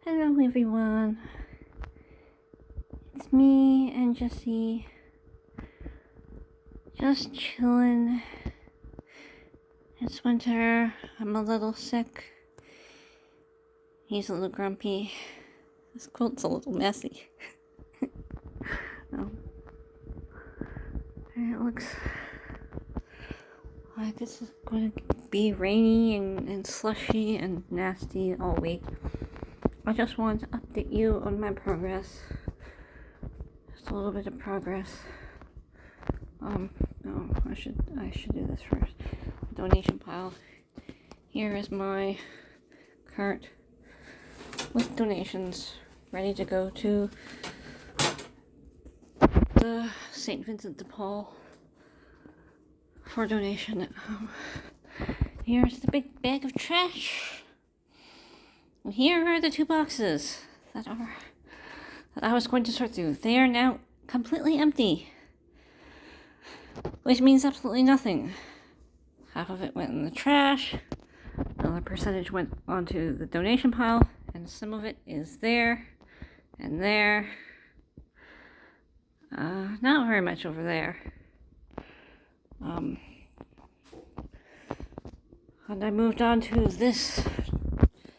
Hello everyone, it's me and Jessie, just chilling. It's winter, I'm a little sick, he's a little grumpy, this quilt's a little messy. It looks like this is going to be rainy and slushy and nasty all week. I just wanted to update you on my progress. Just a little bit of progress. No, I should do this first. Donation pile. Here is my cart with donations ready to go to the St. Vincent de Paul for donation. Here's the big bag of trash. And here are the 2 boxes that I was going to sort through. They are now completely empty, which means absolutely nothing. Half of it went in the trash, another percentage went onto the donation pile, and some of it is there and there. Not very much over there. And I moved on to this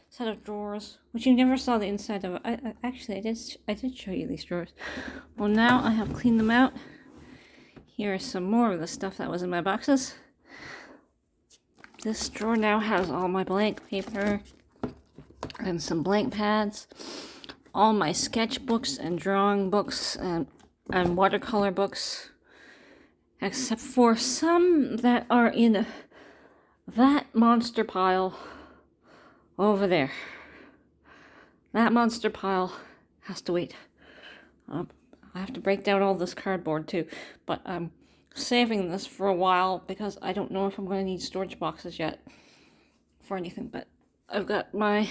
set of drawers, which you never saw the inside of. Actually, I did show you these drawers. Well, now I have cleaned them out. Here is some more of the stuff that was in my boxes. This drawer now has all my blank paper and some blank pads, all my sketchbooks and drawing books and watercolor books, except for some that are in that monster pile over there. That monster pile has to wait. I have to break down all this cardboard too, but I'm saving this for a while because I don't know if I'm going to need storage boxes yet for anything. But I've got my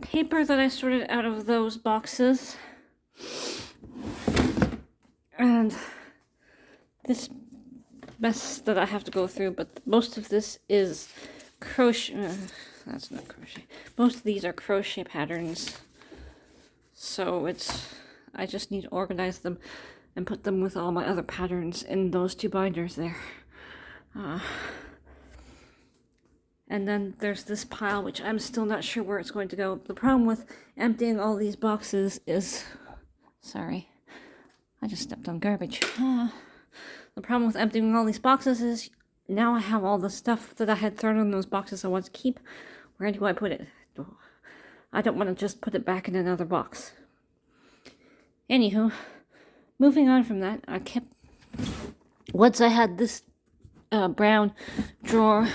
paper that I sorted out of those boxes, and this mess that I have to go through, but most of this is crochet. That's not crochet. Most of these are crochet patterns, so I just need to organize them and put them with all my other patterns in those 2 binders there. And then there's this pile, which I'm still not sure where it's going to go. The problem with emptying all these boxes is... Sorry, I just stepped on garbage. The problem with emptying all these boxes is now I have all the stuff that I had thrown in those boxes I want to keep. Where do I put it? I don't want to just put it back in another box. Anywho, moving on from that, I kept... Once I had this brown drawer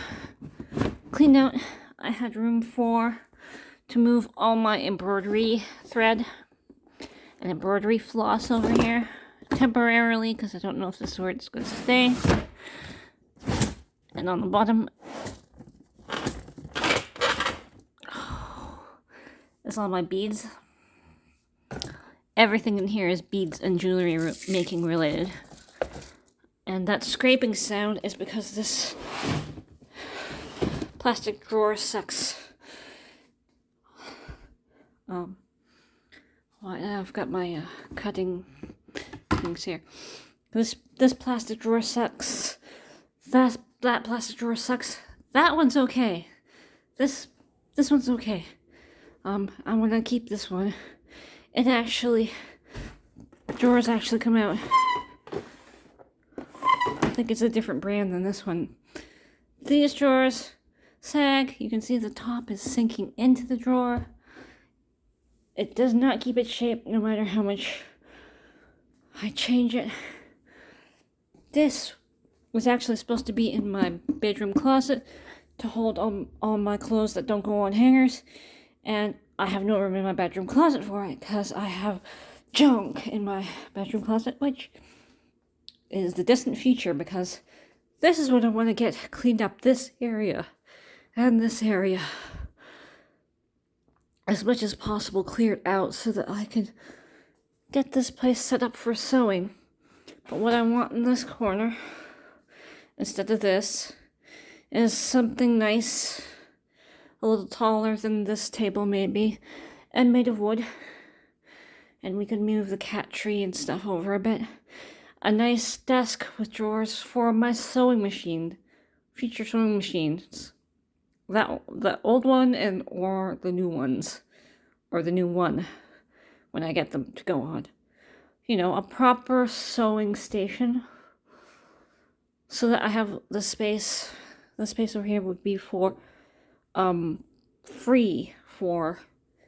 cleaned out, I had room to move all my embroidery thread and embroidery floss over here temporarily, because I don't know if this is where it's going to stay. And on the bottom is all my beads. Everything in here is beads and jewelry making related. And that scraping sound is because this plastic drawer sucks. I've got my cutting things here. This plastic drawer sucks. That plastic drawer sucks. That one's okay. This one's okay. I'm gonna keep this one. The drawers actually come out. I think it's a different brand than this one. These drawers sag. You can see the top is sinking into the drawer. It does not keep its shape no matter how much I change it. This was actually supposed to be in my bedroom closet to hold all my clothes that don't go on hangers, and I have no room in my bedroom closet for it because I have junk in my bedroom closet, which is the distant future, because this is what I want to get cleaned up, this area and this area, as much as possible cleared out so that I can get this place set up for sewing. But what I want in this corner, instead of this, is something nice a little taller than this table maybe, and made of wood. And we could move the cat tree and stuff over a bit. A nice desk with drawers for my sewing machine, future sewing machines. The old one or the new ones, or the new one when I get them to go on. You know, a proper sewing station, so that I have the space. The space over here would be for free for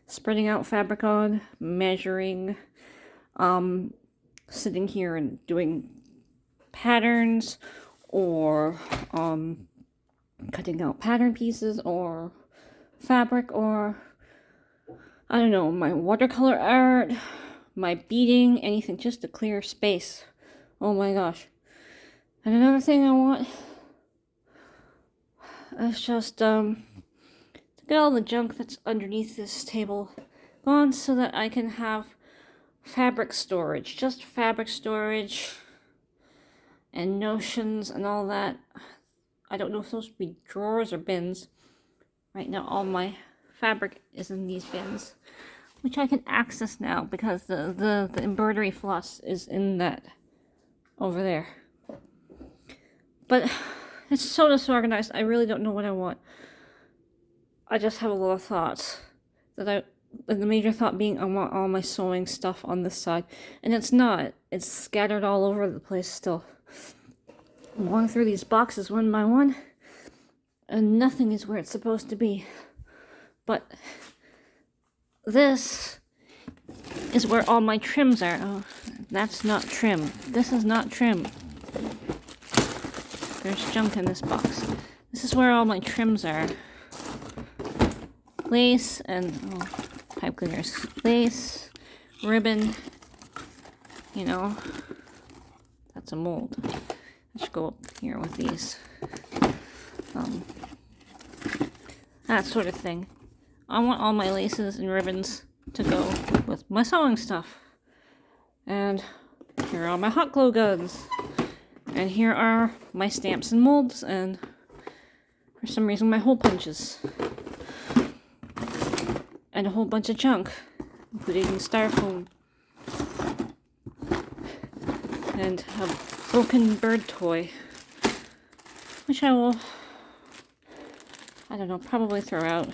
spreading out fabric on, measuring, sitting here and doing patterns, or cutting out pattern pieces or fabric, or I don't know, my watercolor art, my beading, anything, just to clear space. Oh my gosh. And another thing I want is just to get all the junk that's underneath this table gone, so that I can have fabric storage, just fabric storage and notions and all that. I don't know if those should be drawers or bins. Right now all my fabric is in these bins, which I can access now because the embroidery floss is in that over there. But it's so disorganized, I really don't know what I want. I just have a lot of thoughts. The major thought being I want all my sewing stuff on this side. And it's not. It's scattered all over the place still. I'm going through these boxes one by one, and nothing is where it's supposed to be. But this is where all my trims are. Oh, that's not trim. This is not trim. There's junk in this box. This is where all my trims are. Lace and pipe cleaners. Lace, ribbon, you know, that's a mold. I should go up here with these. That sort of thing. I want all my laces and ribbons to go with my sewing stuff. And here are my hot glue guns. And here are my stamps and molds, and for some reason my hole punches. And a whole bunch of junk, including styrofoam. And a broken bird toy, which I will, I don't know, probably throw out.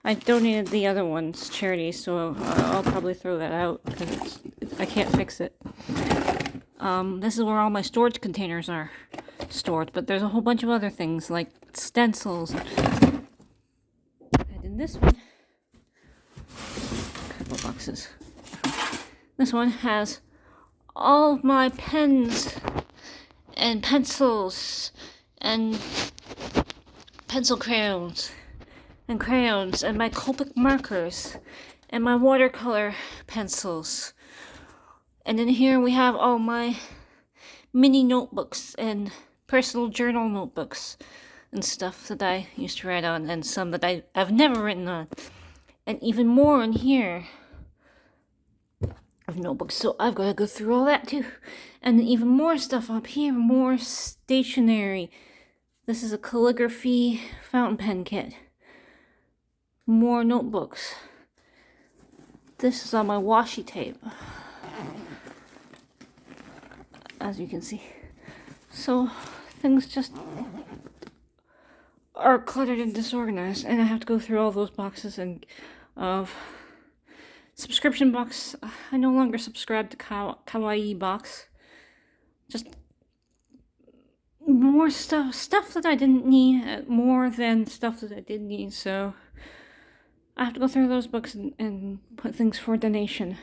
I donated the other one's charity, so I'll probably throw that out because I can't fix it. This is where all my storage containers are stored, but there's a whole bunch of other things like stencils. And in this one, couple boxes. This one has all of my pens and pencils and pencil crayons and my Copic markers and my watercolor pencils. And in here we have all my mini notebooks and personal journal notebooks and stuff that I used to write on, and some that I've never written on. And even more in here of notebooks, so I've got to go through all that too. And even more stuff up here, more stationery. This is a calligraphy fountain pen kit. More notebooks. This is on my washi tape, as you can see. So things just are cluttered and disorganized, and I have to go through all those boxes and subscription box. I no longer subscribe to Kawaii box. Just more stuff that I didn't need, more than stuff that I did need. So I have to go through those books and put things for donation.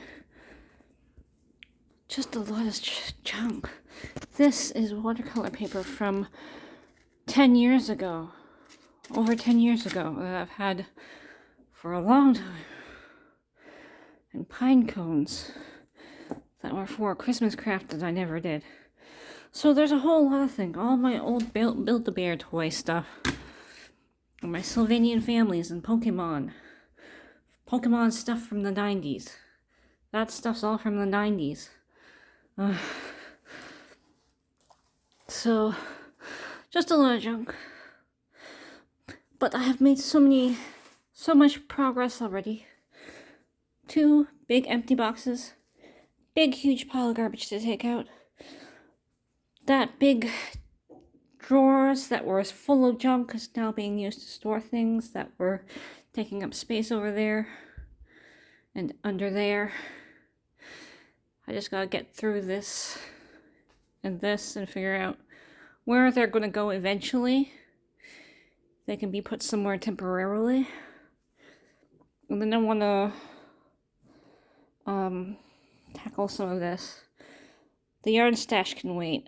Just a lot of junk. This is watercolor paper from 10 years ago. Over 10 years ago, that I've had for a long time. And pine cones that were for a Christmas craft that I never did. So there's a whole lot of things. All my old Build-A-Bear toy stuff. And my Sylvanian families and Pokemon. Pokemon stuff from the 90s. That stuff's all from the 90s. So, just a lot of junk. But I have made so much progress already. 2 big empty boxes. Big, huge pile of garbage to take out. That big drawers that were full of junk is now being used to store things that were taking up space over there and under there. I just gotta get through this and figure out where they're gonna go eventually. They can be put somewhere temporarily. And then I wanna tackle some of this. The yarn stash can wait.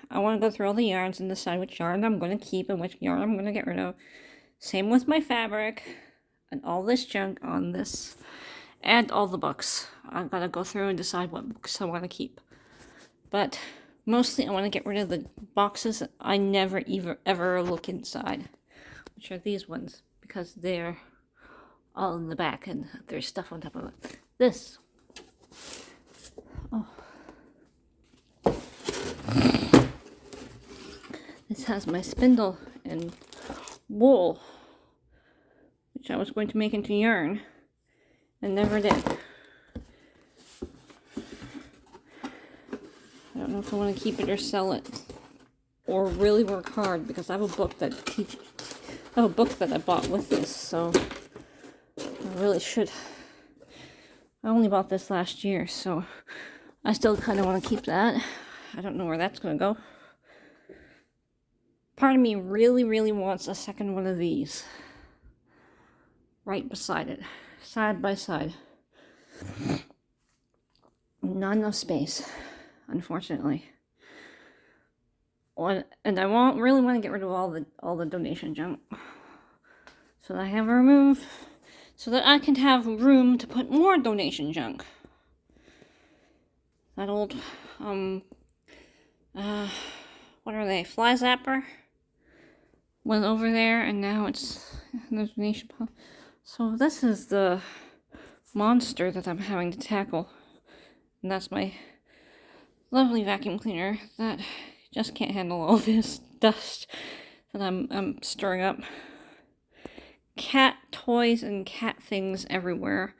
I want to go through all the yarns and decide which yarn I'm going to keep and which yarn I'm going to get rid of. Same with my fabric and all this junk on this and all the books. I've got to go through and decide what books I want to keep. But mostly I want to get rid of the boxes that I never ever look inside, which are these ones, because they're all in the back and there's stuff on top of it. This. Oh. This has my spindle and wool, which I was going to make into yarn and never did. I don't know if I want to keep it or sell it or really work hard, because I have a book that I bought with this, so I really should. I only bought this last year, so I still kind of want to keep that. I don't know where that's going to go. Part of me really, really wants a second one of these. Right beside it. Side by side. Not enough space, unfortunately. And I really want to get rid of all the donation junk. So that I have room, so that I can have room to put more donation junk. That old, what are they? Fly zapper? Went over there, and now it's in the donation pile. So this is the monster that I'm having to tackle. And that's my lovely vacuum cleaner that just can't handle all this dust that I'm stirring up. Cat toys and cat things everywhere.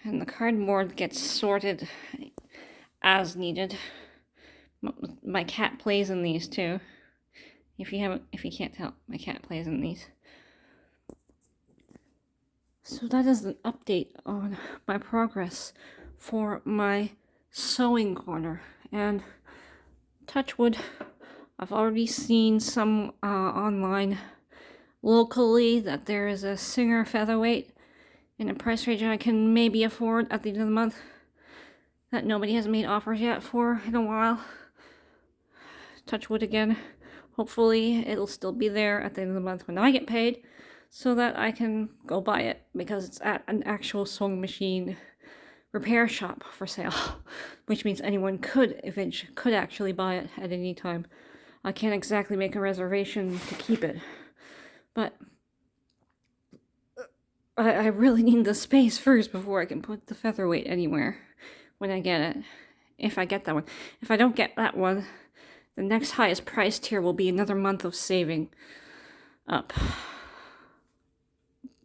And the cardboard gets sorted as needed. My cat plays in these too. If you can't tell, my cat plays in these. So that is an update on my progress for my sewing corner. And touch wood, I've already seen some online locally that there is a Singer featherweight in a price range I can maybe afford at the end of the month that nobody has made offers yet for in a while. Touch wood again. Hopefully it'll still be there at the end of the month when I get paid, so that I can go buy it, because it's at an actual sewing machine repair shop for sale, which means anyone could actually buy it at any time. I can't exactly make a reservation to keep it, but I really need the space first before I can put the featherweight anywhere when I get it. If I get that one. If I don't get that one, the next highest price tier will be another month of saving up.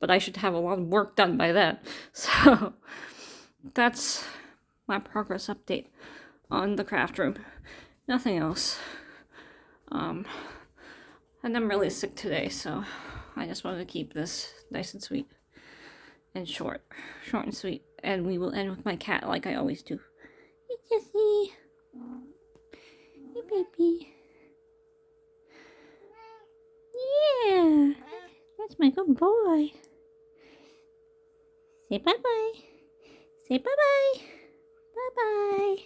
But I should have a lot of work done by then. So that's my progress update on the craft room. Nothing else. And I'm really sick today, so I just wanted to keep this nice and sweet and short and sweet. And we will end with my cat like I always do. Hey, Jessie. Hey, baby. Yeah, that's my good boy. Say bye-bye. Say bye-bye. Bye-bye.